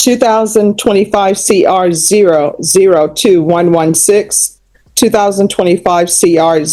2025 CR 002116, 2025 CR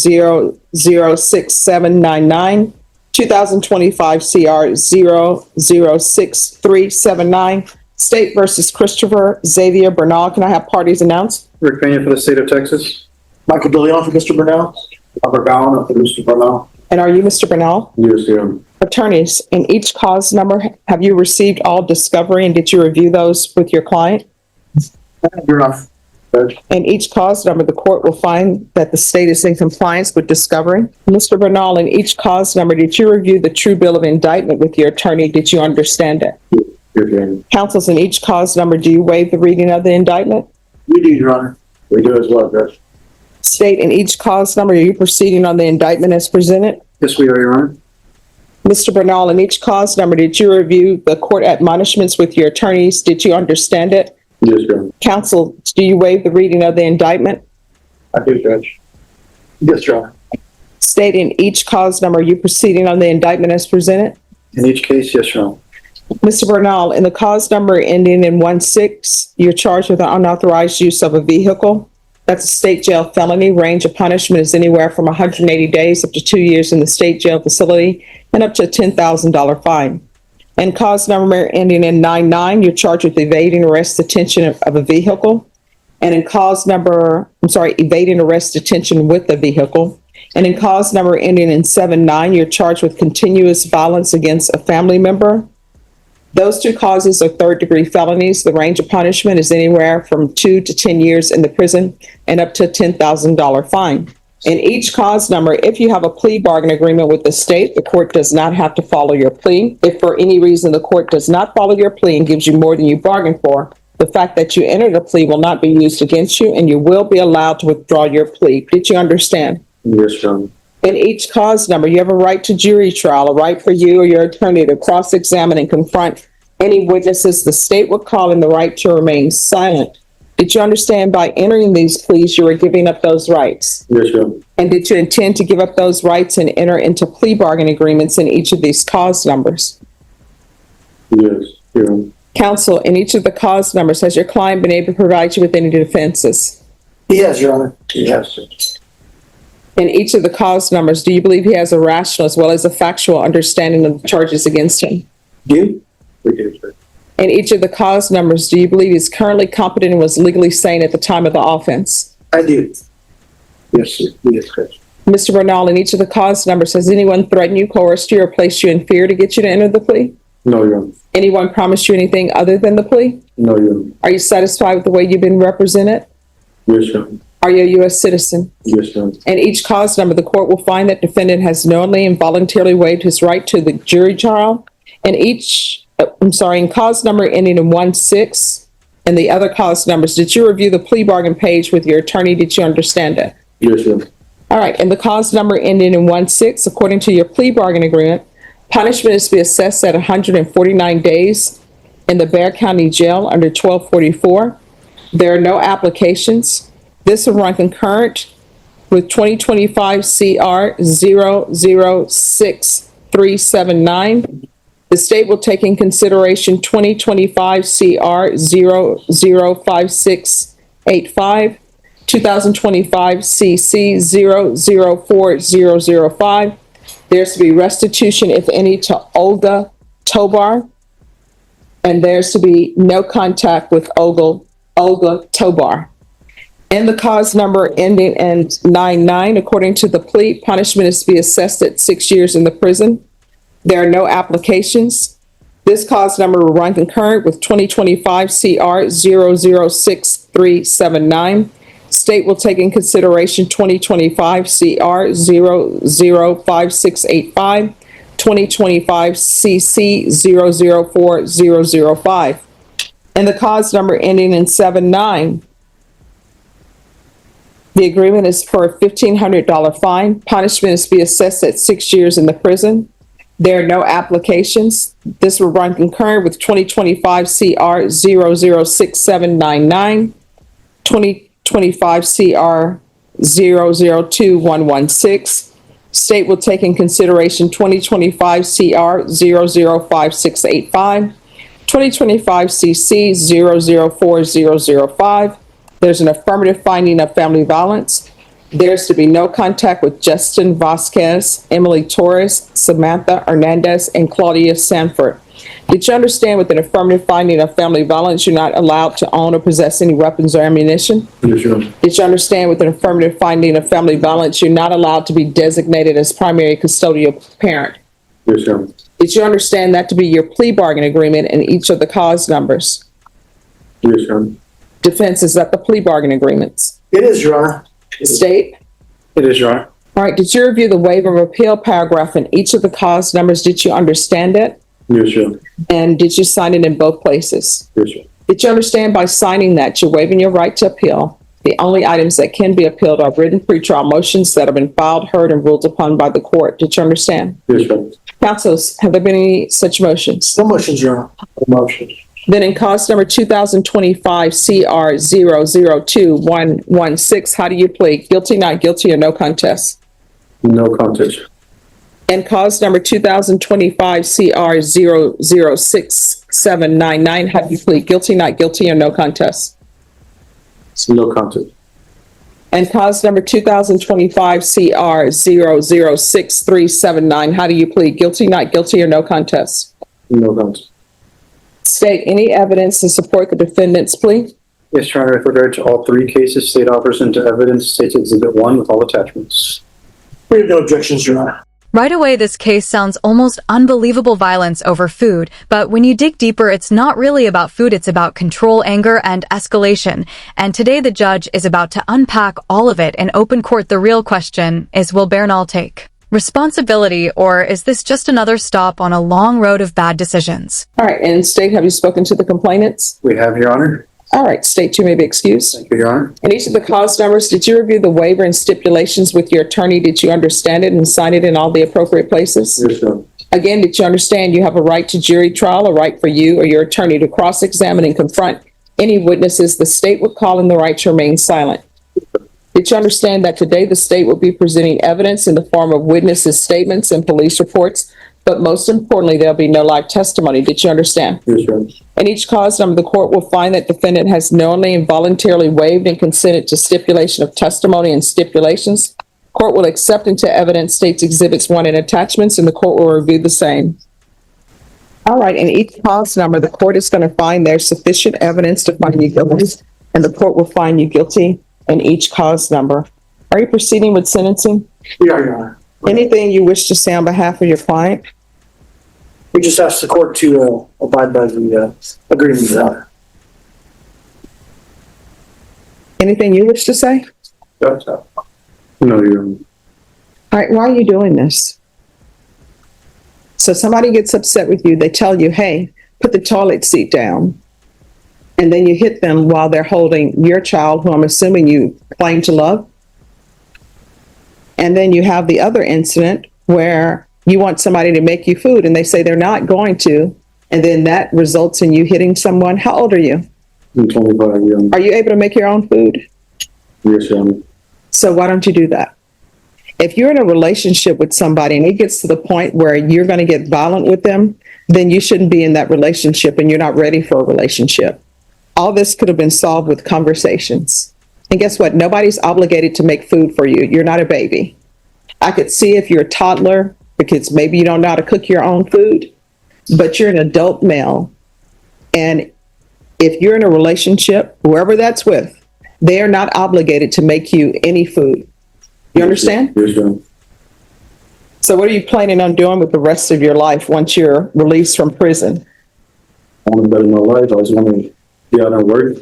006799, 2025 CR 006379, State versus Christopher Xavier Bernal. Can I have parties announced? Rick Pena for the state of Texas. Michael DeLeon for Mr. Bernal. Robert Ballin for Mr. Bernal. And are you Mr. Bernal? Yes, ma'am. Attorneys, in each cause number, have you received all discovery and did you review those with your client? Your Honor. In each cause number, the court will find that the state is in compliance with discovery. Mr. Bernal, in each cause number, did you review the true bill of indictment with your attorney? Did you understand it? Yes, ma'am. Counsels, in each cause number, do you waive the reading of the indictment? We do, Your Honor. We do as well, Judge. State, in each cause number, are you proceeding on the indictment as presented? Yes, we are, Your Honor. Mr. Bernal, in each cause number, did you review the court admonishments with your attorneys? Did you understand it? Yes, ma'am. Counsel, do you waive the reading of the indictment? I do, Judge. Yes, Your Honor. State, in each cause number, are you proceeding on the indictment as presented? In each case, yes, Your Honor. Mr. Bernal, in the cause number ending in 16, you're charged with the unauthorized use of a vehicle. That's a state jail felony. Range of punishment is anywhere from 180 days up to 2 years in the state jail facility and up to a $10,000 fine. And cause number ending in 99, you're charged with evading arrest, detention of a vehicle. And in evading arrest, detention with a vehicle. And in cause number ending in 79, you're charged with continuous violence against a family member. Those two causes are third-degree felonies. The range of punishment is anywhere from 2 to 10 years in the prison and up to a $10,000 fine. In each cause number, if you have a plea bargain agreement with the state, the court does not have to follow your plea. If for any reason the court does not follow your plea and gives you more than you bargained for, the fact that you entered a plea will not be used against you and you will be allowed to withdraw your plea. Did you understand? Yes, ma'am. In each cause number, you have a right to jury trial, a right for you or your attorney to cross-examine and confront any witnesses the state would call, and the right to remain silent. Did you understand by entering these pleas, you were giving up those rights? Yes, ma'am. And did you intend to give up those rights and enter into plea bargain agreements in each of these cause numbers? Yes, ma'am. Counsel, in each of the cause numbers, has your client been able to provide you with any defenses? He has, Your Honor. Yes. In each of the cause numbers, do you believe he has a rational as well as a factual understanding of the charges against him? Do you? We do, sir. In each of the cause numbers, do you believe he's currently competent and was legally sane at the time of the offense? I do. Yes, sir. Yes, Judge. Mr. Bernal, in each of the cause numbers, has anyone threatened you, coerced you, or placed you in fear to get you to enter the plea? No, Your Honor. Anyone promised you anything other than the plea? No, Your Honor. Are you satisfied with the way you've been represented? Yes, ma'am. Are you a U.S. citizen? Yes, ma'am. In each cause number, the court will find that defendant has knowingly and voluntarily waived his right to the jury trial. In cause number ending in 16 and the other cause numbers, did you review the plea bargain page with your attorney? Did you understand it? Yes, ma'am. All right. And the cause number ending in 16, according to your plea bargain agreement, punishment is to be assessed at 149 days in the Bexar County Jail under 1244. There are no applications. This will run concurrent with 2025 CR 006379. The state will take in consideration 2025 CR 005685, 2025 CC 004005. There's to be restitution, if any, to Olga Tobar, and there's to be no contact with Olga Tobar. And the cause number ending in 99, according to the plea, punishment is to be assessed at 6 years in the prison. There are no applications. This cause number will run concurrent with 2025 CR 006379. State will take in consideration 2025 CR 005685, 2025 CC 004005. And the cause number ending in 79. The agreement is for a $1,500 fine. Punishment is to be assessed at 6 years in the prison. There are no applications. This will run concurrent with 2025 CR 006799, 2025 CR 002116. State will take in consideration 2025 CR 005685, 2025 CC 004005. There's an affirmative finding of family violence. There's to be no contact with Justin Vasquez, Emily Torres, Samantha Hernandez, and Claudia Sanford. Did you understand with an affirmative finding of family violence, you're not allowed to own or possess any weapons or ammunition? Yes, Your Honor. Did you understand with an affirmative finding of family violence, you're not allowed to be designated as primary custodial parent? Yes, Your Honor. Did you understand that to be your plea bargain agreement in each of the cause numbers? Yes, Your Honor. Defense, is that the plea bargain agreements? It is, Your Honor. State? It is, Your Honor. All right, did you review the waiver of appeal paragraph in each of the cause numbers? Did you understand it? Yes, Your Honor. And did you sign it in both places? Yes, Your Honor. Did you understand by signing that you're waiving your right to appeal? The only items that can be appealed are written pretrial motions that have been filed, heard, and ruled upon by the court. Did you understand? Yes, Your Honor. Councils, have there been any such motions? No motions, Your Honor. Motion. Then in cause number 2025 CR 002116, how do you plead? Guilty, not guilty, or no contest? No contest. And cause number 2025 CR 006799, how do you plead? Guilty, not guilty, or no contest? No contest. And cause number 2025 CR 006379, how do you plead? Guilty, not guilty, or no contest? No contest. State any evidence to support the defendant's plea. Yes, Your Honor. With regard to all three cases, state offers into evidence, State's Exhibit 1 with all attachments. We have no objections, Your Honor. Right away, this case sounds almost unbelievable violence over food, but when you dig deeper, it's not really about food, it's about control, anger, and escalation. And today the judge is about to unpack all of it in open court. The real question is, will Bernal take responsibility, or is this just another stop on a long road of bad decisions? All right, and State, have you spoken to the complainants? We have, Your Honor. All right, State, you may be excused. Thank you, Your Honor. In each of the cause numbers, did you review the waiver and stipulations with your attorney? Did you understand it and sign it in all the appropriate places? Yes, Your Honor. Again, did you understand you have a right to jury trial, a right for you or your attorney to cross-examine and confront any witnesses the state would call in the right to remain silent? Did you understand that today the state will be presenting evidence in the form of witnesses' statements and police reports, but most importantly, there'll be no live testimony? Did you understand? Yes, Your Honor. In each cause number, the court will find that defendant has knowingly and voluntarily waived and consented to stipulation of testimony and stipulations. Court will accept into evidence State's Exhibits 1 and attachments, and the court will review the same. All right, in each cause number, the court is going to find there's sufficient evidence to find you guilty, and the court will find you guilty in each cause number. Are you proceeding with sentencing? We are, Your Honor. Anything you wish to say on behalf of your client? We just asked the court to abide by the agreement, Your Honor. Anything you wish to say? No, Your Honor. All right, why are you doing this? So somebody gets upset with you, they tell you, hey, put the toilet seat down. And then you hit them while they're holding your child, who I'm assuming you claim to love. And then you have the other incident where you want somebody to make you food and they say they're not going to. And then that results in you hitting someone. How old are you? I'm 25, Your Honor. Are you able to make your own food? Yes, Your Honor. So why don't you do that? If you're in a relationship with somebody and it gets to the point where you're going to get violent with them, then you shouldn't be in that relationship and you're not ready for a relationship. All this could have been solved with conversations. And guess what? Nobody's obligated to make food for you. You're not a baby. I could see if you're a toddler, because maybe you don't know how to cook your own food, but you're an adult male. And if you're in a relationship, whoever that's with, they are not obligated to make you any food. You understand? Yes, Your Honor. So what are you planning on doing with the rest of your life once you're released from prison? I want to better my life. I just want to get out and work.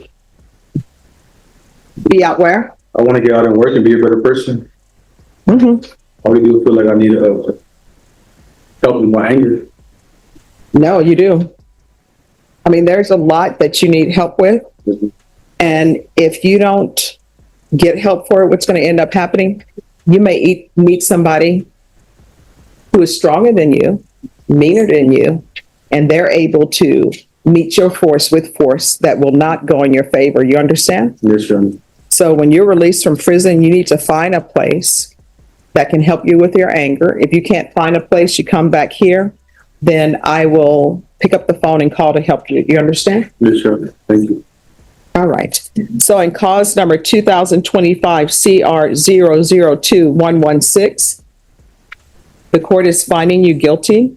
Be out where? I want to get out and work and be a better person. Mm-hmm. I really do feel like I need help with my anger. No, you do. I mean, there's a lot that you need help with. Mhm. And if you don't get help for it, what's going to end up happening? You may meet somebody who is stronger than you, meaner than you, and they're able to meet your force with force that will not go in your favor. You understand? Yes, Your Honor. So when you're released from prison, you need to find a place that can help you with your anger. If you can't find a place, you come back here. then I will pick up the phone and call to help you. You understand? Yes, Your Honor. Thank you. All right. So in cause number 2025 CR 002116, the court is finding you guilty.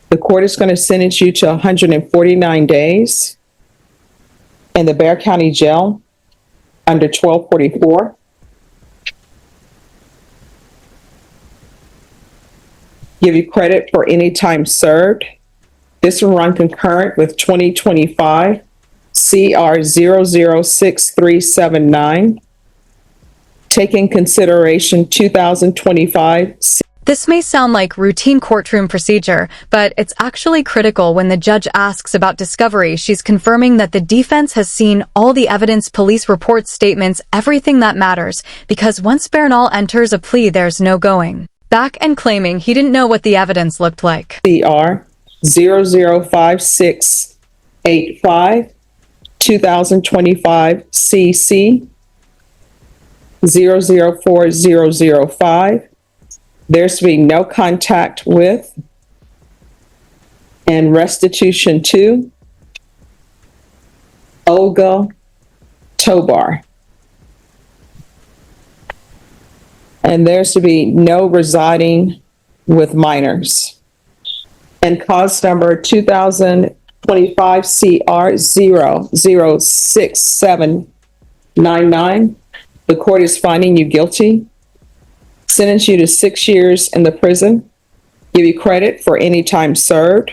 The court is going to sentence you to 149 days in the Bexar County Jail under 1244. Give you credit for any time served. This will run concurrent with 2025 CR 006379. Take in consideration 2025 This may sound like routine courtroom procedure, but it's actually critical when the judge asks about discovery. She's confirming that the defense has seen all the evidence, police reports, statements, everything that matters, because once Bernal enters a plea, there's no going back and claiming he didn't know what the evidence looked like. CR 005685, 2025 CC 004005. There's to be no contact with and restitution to Olga Tobar. And there's to be no residing with minors. And cause number 2025 CR 006799, the court is finding you guilty, sentence you to 6 years in the prison, give you credit for any time served.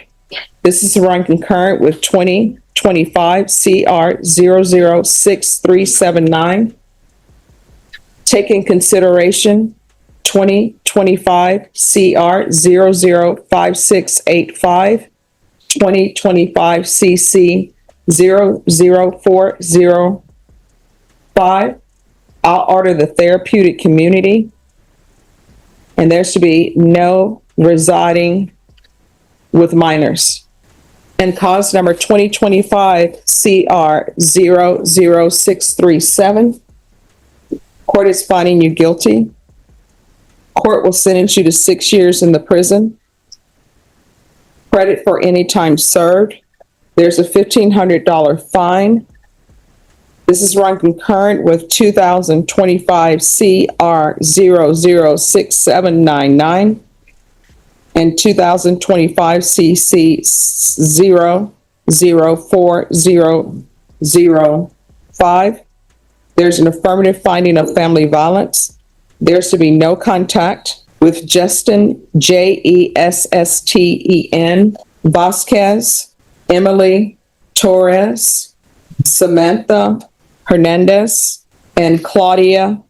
This is run concurrent with 2025 CR 006379. Take in consideration 2025 CR 005685, 2025 CC 00405. I'll order the therapeutic community, and there's to be no residing with minors. And cause number 2025 CR 00637. Court is finding you guilty. Court will sentence you to 6 years in the prison. Credit for any time served. There's a $1,500 fine. This is run concurrent with 2025 CR 006799 and 2025 CC 004005. There's an affirmative finding of family violence. There's to be no contact with Justin, JESSTEN, Vasquez, Emily Torres, Samantha Hernandez, and Claudia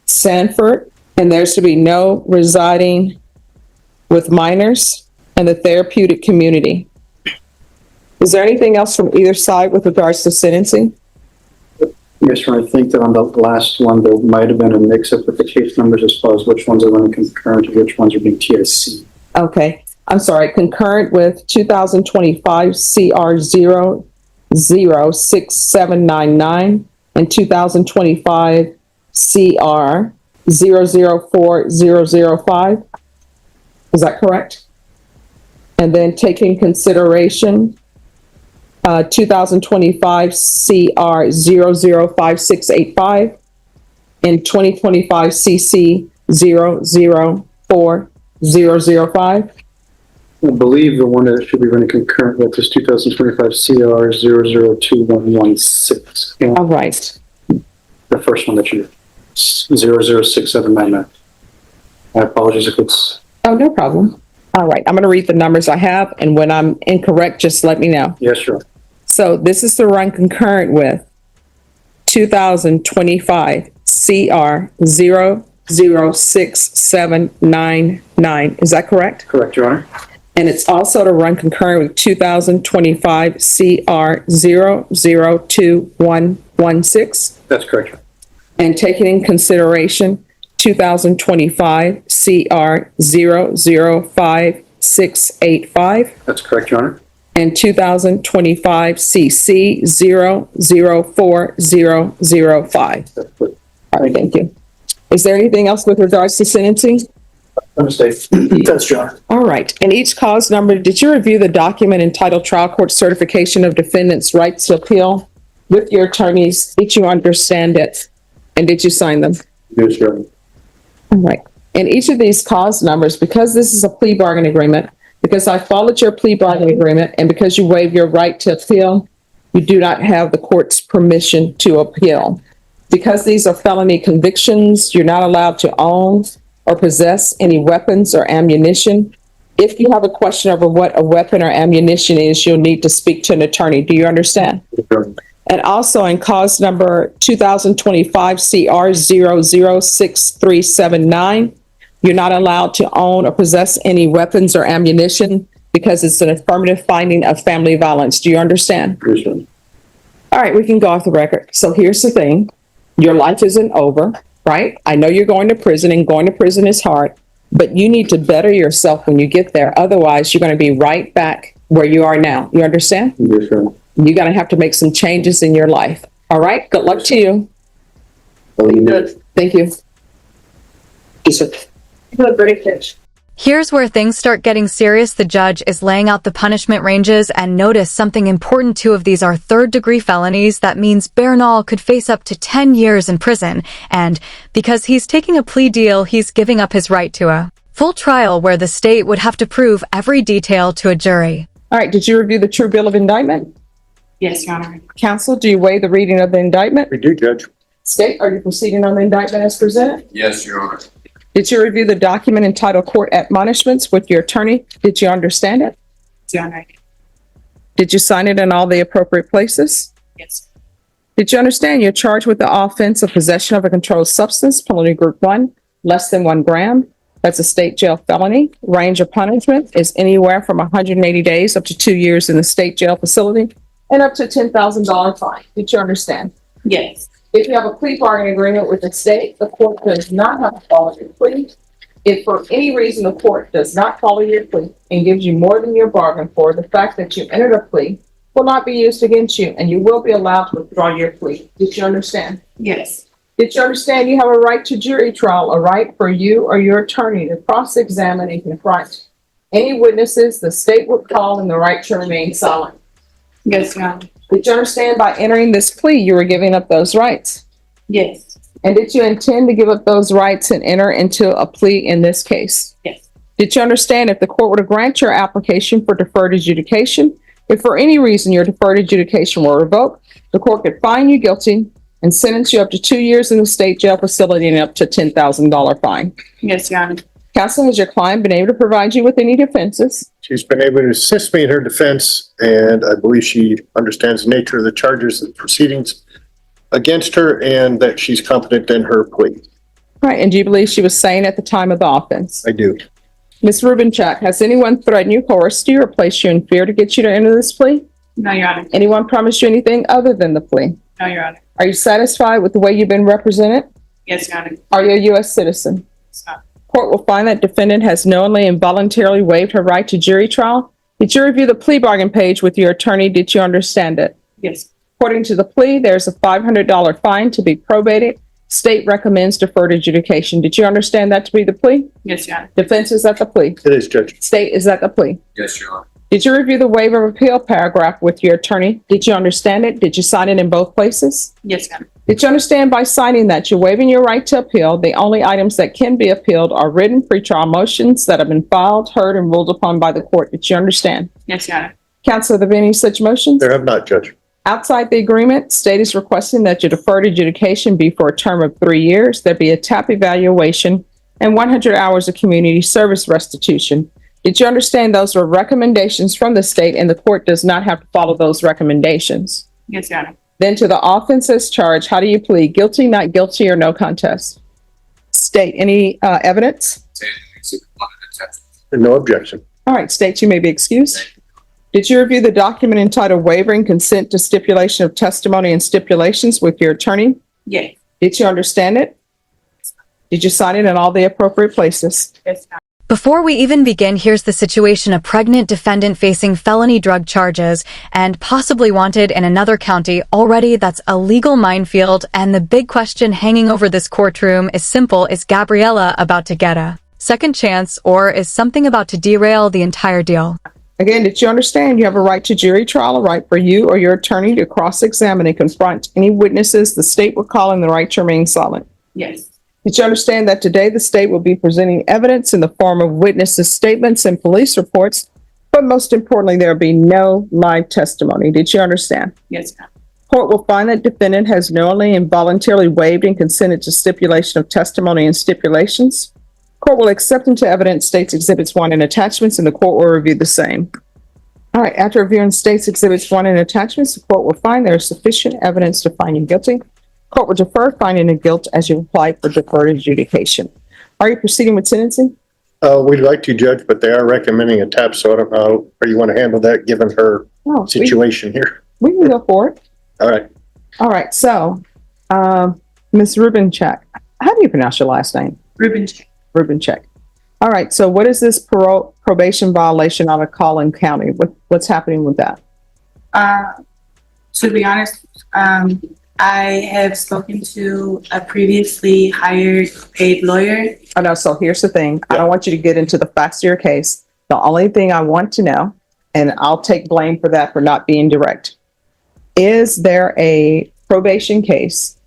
Sanford. And there's to be no residing with minors in the therapeutic community. Is there anything else from either side with regards to sentencing? Yes, Your Honor, I think that on the last one, there might have been a mix-up with the case numbers as far as which ones are running concurrent and which ones are being TSC. Okay, I'm sorry, concurrent with 2025 CR 006799 and 2025 CR 004005. Is that correct? And then taking consideration 2025 CR 005685 and 2025 CC 004005. I believe the one that should be running concurrent with is 2025 CR 002116. And All right. the first one that you, 006799. I apologize if it's, Oh, no problem. All right. I'm going to read the numbers I have, and when I'm incorrect, just let me know. yes, sure. So this is the run concurrent with 2025 CR 006799. Is that correct? Correct, Your Honor. And it's also to run concurrent with 2025 CR 002116. That's correct, Your Honor. And taking in consideration 2025 CR 005685 That's correct, Your Honor. and 2025 CC 004005. That's good. All right, thank you. Is there anything else with regards to sentencing? Defense, Your Honor. All right. And each cause number, did you review the document entitled Trial Court Certification of Defendant's Rights to Appeal with your attorneys? Did you understand it? And did you sign them? Yes, Your Honor. All right. And each of these cause numbers, because this is a plea bargain agreement, because I followed your plea bargain agreement, and because you waive your right to appeal, you do not have the court's permission to appeal. Because these are felony convictions, you're not allowed to own or possess any weapons or ammunition. If you have a question over what a weapon or ammunition is, you'll need to speak to an attorney. Do you understand? Yes, Your Honor. And also in cause number 2025 CR 006379, you're not allowed to own or possess any weapons or ammunition because it's an affirmative finding of family violence. Do you understand? Yes, Your Honor. All right, we can go off the record. So here's the thing. Your life isn't over, right? I know you're going to prison, and going to prison is hard, but you need to better yourself when you get there. Otherwise, you're going to be right back where you are now. You understand? Yes, Your Honor. You're going to have to make some changes in your life. All right? Good luck to you. Thank you. Yes, sir. Good, great pitch. Here's where things start getting serious. The judge is laying out the punishment ranges, and notice something important. 2 of these are third-degree felonies. That means Bernal could face up to 10 years in prison. And because he's taking a plea deal, he's giving up his right to a full trial where the state would have to prove every detail to a jury. All right. Did you review the true bill of indictment? Yes, Your Honor. Counsel, do you waive the reading of the indictment? We do, Judge. State, are you proceeding on the indictment as presented? Yes, Your Honor. Did you review the document entitled Court Admonishments with your attorney? Did you understand it? Your Honor. Did you sign it in all the appropriate places? Yes. Did you understand you're charged with the offense of possession of a controlled substance, felony group 1, less than 1 gram? That's a state jail felony. Range of punishment is anywhere from 180 days up to 2 years in the state jail facility and up to $10,000 fine. Did you understand? Yes. If you have a plea bargaining agreement with the state, the court does not have to follow your plea. If for any reason the court does not follow your plea and gives you more than you bargained for, the fact that you entered a plea will not be used against you, and you will be allowed to withdraw your plea. Did you understand? Yes. Did you understand you have a right to jury trial, a right for you or your attorney to cross-examine and confront any witnesses the state would call, and the right to remain silent? Yes, Your Honor. Did you understand by entering this plea you were giving up those rights? Yes. And did you intend to give up those rights and enter into a plea in this case? Yes. Did you understand if the court were to grant your application for deferred adjudication, if for any reason your deferred adjudication were revoked, the court could find you guilty and sentence you up to 2 years in the state jail facility and up to $10,000 fine? Yes, Your Honor. Counsel, has your client been able to provide you with any defenses? She's been able to assist me in her defense, and I believe she understands the nature of the charges and proceedings against her, and that she's competent in her plea. Right, and do you believe she was sane at the time of the offense? I do. Ms. Rubench, has anyone threatened you, coerced you, or placed you in fear to get you to enter this plea? No, Your Honor. Anyone promised you anything other than the plea? No, Your Honor. Are you satisfied with the way you've been represented? Yes, Your Honor. Are you a U.S. citizen? Yes, Your Honor. Court will find that defendant has knowingly and voluntarily waived her right to jury trial. Did you review the plea bargain page with your attorney? Did you understand it? Yes. According to the plea, there's a $500 fine to be probated. State recommends deferred adjudication. Did you understand that to be the plea? Yes, Your Honor. Defense is at the plea. It is, Judge. State is at the plea. Yes, Your Honor. Did you review the waiver of appeal paragraph with your attorney? Did you understand it? Did you sign it in both places? Yes, Your Honor. Did you understand by signing that you're waiving your right to appeal? The only items that can be appealed are written pretrial motions that have been filed, heard, and ruled upon by the court. Did you understand? Yes, Your Honor. Counsel, have there been any such motions? There have not, Judge. Outside the agreement, state is requesting that your deferred adjudication be for a term of 3 years. There be a TAP evaluation and 100 hours of community service restitution. Did you understand those are recommendations from the state, and the court does not have to follow those recommendations? Yes, Your Honor. Then to the offense as charged, how do you plead? Guilty, not guilty, or no contest? State, any evidence? Say the Exhibit 1 of the test. No objection. All right, state, you may be excused. Did you review the document entitled Waiving Consent to Stipulation of Testimony and Stipulations with your attorney? Yes. Did you understand it? Did you sign it in all the appropriate places? Yes, Your Honor. Before we even begin, here's the situation. A pregnant defendant facing felony drug charges and possibly wanted in another county. Already, that's a legal minefield. And the big question hanging over this courtroom is simple. Is Gabriella about to get a second chance, or is something about to derail the entire deal? Again, did you understand you have a right to jury trial, a right for you or your attorney to cross-examine and confront any witnesses the state will call, and the right to remain silent? Yes. Did you understand that today the state will be presenting evidence in the form of witnesses' statements and police reports, but most importantly, there will be no live testimony? Did you understand? Yes, ma'am. Court will find that defendant has knowingly and voluntarily waived and consented to stipulation of testimony and stipulations. Court will accept into evidence State's Exhibits 1 and attachments, and the court will review the same. All right, after reviewing State's Exhibits 1 and attachments, the court will find there is sufficient evidence to find you guilty. Court will defer finding of guilt as you apply for deferred adjudication. Are you proceeding with sentencing? We'd like to, Judge, but they are recommending a tap, so I don't know how you want to handle that, given her Oh, situation here. we can go for it. All right. All right, so, Ms. Rubench, how do you pronounce your last name? Rubench. Rubench. All right, so what is this probation violation out of Collin County? What's happening with that? To be honest, I have spoken to a previously hired paid lawyer. Oh, no, so here's the thing. I don't want you to get into the facts of your case. The only thing I want to know, and I'll take blame for that for not being direct, is there a probation case,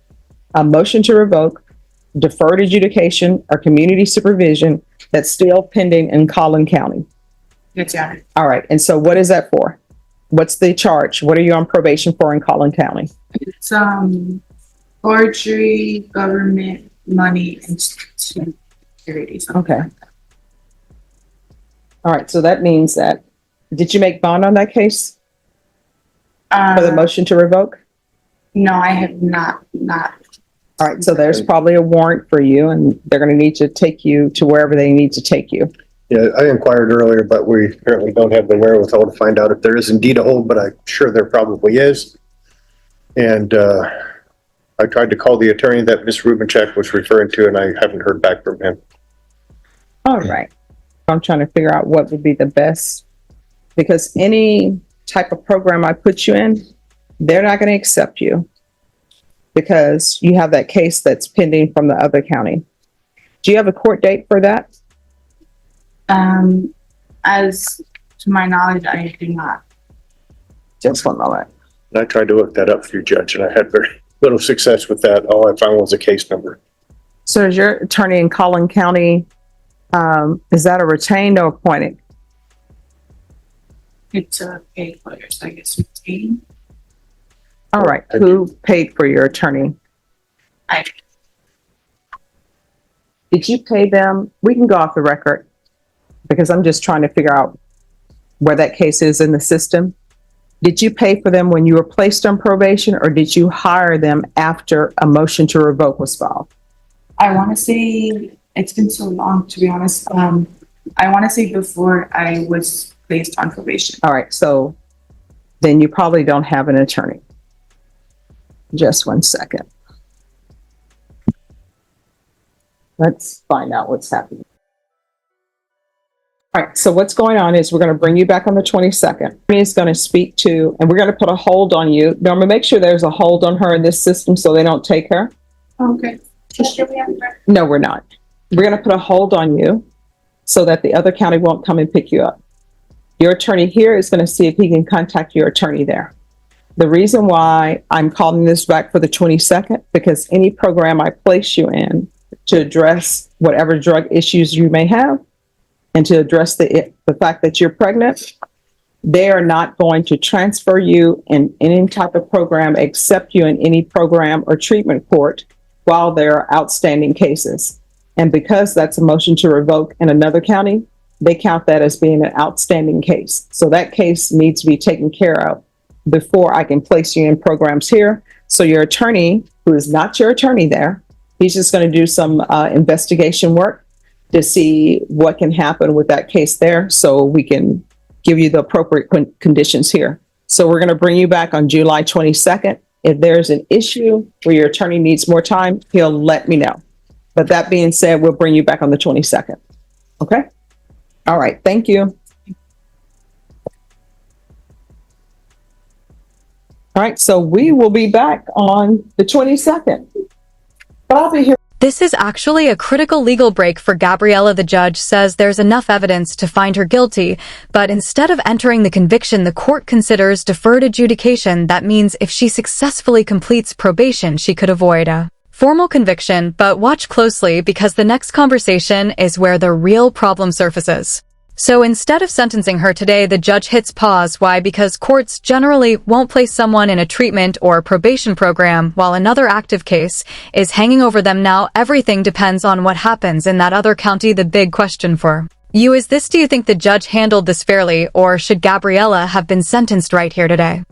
a motion to revoke, deferred adjudication, or community supervision that's still pending in Collin County? Yes, Your Honor. All right, and so what is that for? What's the charge? What are you on probation for in Collin County? It's forgery, government money, and securities. Okay. All right, so that means that, did you make bond on that case for the motion to revoke? No, I have not. All right, so there's probably a warrant for you, and they're going to need to take you to wherever they need to take you. Yeah, I inquired earlier, but we apparently don't have the wherewithal to find out if there is indeed a hold, but I'm sure there probably is. And I tried to call the attorney that Ms. Rubench was referring to, and I haven't heard back from him. All right. I'm trying to figure out what would be the best, because any type of program I put you in, they're not going to accept you because you have that case that's pending from the other county. Do you have a court date for that? As to my knowledge, I do not. Just one moment. And I tried to look that up for you, Judge, and I had very little success with that. All I found was a case number. So is your attorney in Collin County, is that a retained or appointed? It's a paid lawyer, so I guess it's paid. All right. Who paid for your attorney? I Did you pay them? We can go off the record because I'm just trying to figure out where that case is in the system. Did you pay for them when you were placed on probation, or did you hire them after a motion to revoke was filed? want to say it's been so long, to be honest. I want to say before I was placed on probation. All right. So then you probably don't have an attorney. Just one second. Let's find out what's happening. All right, so what's going on is we're going to bring you back on the 22nd. He's going to speak to, and we're going to put a hold on you. Norma, make sure there's a hold on her in this system so they don't take her. Okay. No, we're not. We're going to put a hold on you so that the other county won't come and pick you up. Your attorney here is going to see if he can contact your attorney there. The reason why I'm calling this back for the 22nd, because any program I place you in to address whatever drug issues you may have, and to address the fact that you're pregnant, they are not going to transfer you in any type of program, accept you in any program or treatment court while there are outstanding cases. And because that's a motion to revoke in another county, they count that as being an outstanding case. So that case needs to be taken care of before I can place you in programs here. So your attorney, who is not your attorney there, he's just going to do some investigation work to see what can happen with that case there so we can give you the appropriate conditions here. So we're going to bring you back on July 22nd. If there's an issue where your attorney needs more time, he'll let me know. But that being said, we'll bring you back on the 22nd. Okay? All right. Thank you. All right. So we will be back on the 22nd. But I'll be here. This is actually a critical legal break for Gabriella. The judge says there's enough evidence to find her guilty, but instead of entering the conviction, the court considers deferred adjudication. That means if she successfully completes probation, she could avoid a formal conviction. But watch closely, because the next conversation is where the real problem surfaces. So instead of sentencing her today, the judge hits pause. Why? Because courts generally won't place someone in a treatment or probation program while another active case is hanging over them. Now, everything depends on what happens in that other county. The big question for you is this: do you think the judge handled this fairly, or should Gabriella have been sentenced right here today?